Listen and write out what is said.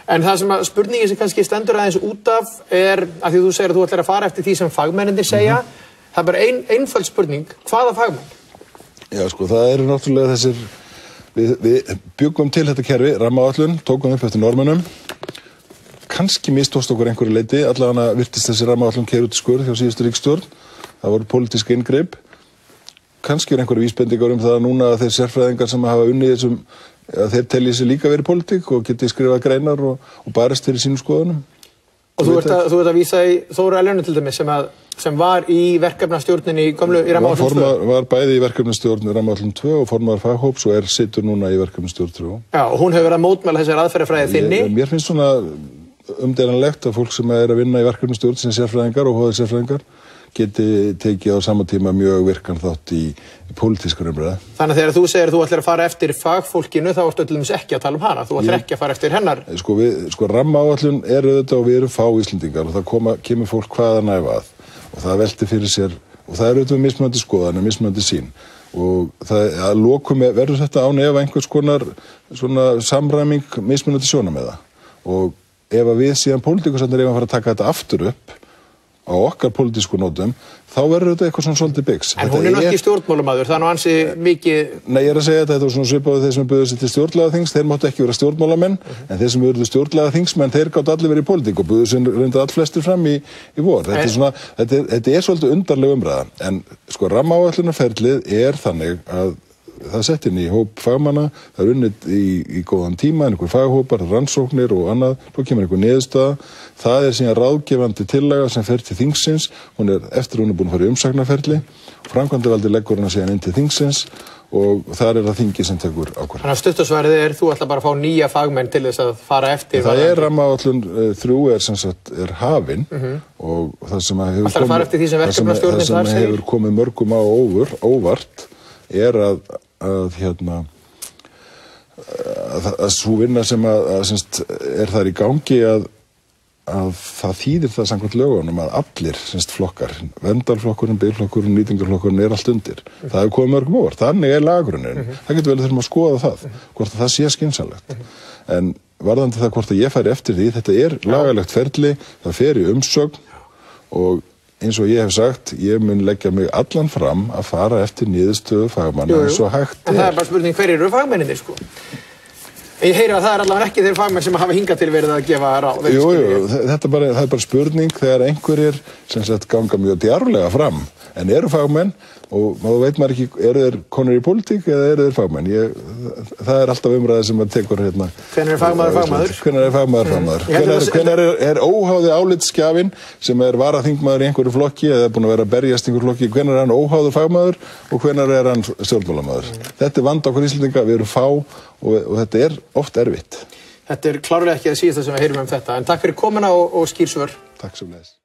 En það sem spurningin sem kannski stendur aðeins út af að því þú segir að þú ætlar að fara eftir því sem fagmennirnir segja, það bara einföld spurning, hvaða fagmenn? Já, sko, það náttúrulega þessir, við bjuggum til þetta kerfi, rammaáætlun, tókum upp eftir Norðmönnum, kannski mistókst okkur einhverju leyti, allavega virtist þessi rammaáætlun keyra út í skurð hjá síðustu ríkisstjórn, það voru pólitísk inngrip, kannski einhverju vísbendingar það núna að þeir sérfræðingar sem hafa unnið þessum, að þeir telji sig líka verið pólitík og geti skrifað greinar og barist fyrir sínum skoðunum. Og þú ert að vísa í Þóru Eljónu til dæmis sem var í verkefnastjórninni í rammaáætlun 2. Var bæði í verkefnastjórn rammaáætlun 2 og formaður faghóps og situr núna í verkefnastjórn 3. Já, og hún hefur verið að mótmæla þessari aðferðafræði þinni. Mér finnst svona umdeilanlegt að fólk sem að vinna í verkefnastjórn sem sérfræðingar og hóðir sérfræðingar geti tekið á sama tíma mjög virkan þátt í pólitískar umræðu. Þannig að þegar þú segir að þú ætlar að fara eftir fagfólkinu þá ertu til dæmis ekki að tala um hana, þú ætlar ekki að fara eftir hennar. Sko rammaáætlun auðvitað og við erum fá Íslendingar og það kemur fólk hvaðan að og það velti fyrir sér og það auðvitað mismunandi skoðanir, mismunandi sýn og það að lokum verður þetta án ef einhvers konar svona samræming mismunandi sjónarmiða og ef við síðan pólitíkusarnir að fara að taka þetta aftur upp á okkar pólitísku nótum, þá verður þetta eitthvað svona svolítið byggs. En hún ekki stjórnmálamaður, það ansi mikið... Nei, ég að segja þetta var svona svipað þeir sem buðu sig til stjórnlagaþings, þeir máttu ekki vera stjórnmálamenn, en þeir sem buðu stjórnlagaþingsmenn, þeir gátt allir verið í pólitík og buðu sig reyndar allflestir fram í vor. Þetta svolítið undarleg umræða, en sko rammaáætlunarferlið þannig að það sett inn í hóp fagmanna, það unnið í góðan tíma, einhver faghópar, rannsóknir og annað, svo kemur einhver niðurstaða, það síðan ráðgefandi tillaga sem fer til þingsins, eftir hún búin að fara í umsagnarferli, framkvæmdarvaldið leggur hana síðan inn til þingsins og þar það þingið sem tekur ákvörðun. Þannig að stuttasvarið þú ætlar bara að fá nýja fagmenn til þess að fara eftir. Það rammaáætlun 3 sem sagt hafin og það sem hefur komið mörgum á óvart að sú vinna sem þar í gangi að það þýðir það samkvæmt lögunum að allir flokkar, verndarflokkurinn, biðflokkurinn, nýtingarflokkurinn allt undir. Það hefur komið mörgum óvart, þannig lagagrunnurinn. Það getur vel þurfum að skoða það, hvort það sé skynsamlegt. En varðandi það hvort að ég færi eftir því, þetta lagalegt ferli, það fer í umsögn og eins og ég hef sagt, ég mun leggja mig allan fram að fara eftir niðurstöðu fagmanna eins og hægt En það bara spurning, hver eru fagmenninir sko? Ég heyri að það allavega ekki þeir fagmenn sem hafa hingað til verið að gefa ráð. Það bara spurning þegar einhverjir sem sagt ganga mjög djarflega fram en eru fagmenn og þá veit maður ekki, eru þeir konur í pólitík eða eru þeir fagmenn? Það alltaf umræði sem maður tekur hérna. Hvenær fagmaður fagmaður? Hvenær fagmaður? Hvenær óháði álitsgjafinn sem varaþingmaður í einhverju flokki eða búin að vera að berjast í einhverju flokki, hvenær hann óháður fagmaður og hvenær hann stjórnmálamaður? Þetta vandi okkur Íslendinga, við erum fá og þetta oft erfitt. Þetta klárlega ekki að síðast sem við heyrum þetta, en takk fyrir komuna og skýr svör. Takk sem leiðis.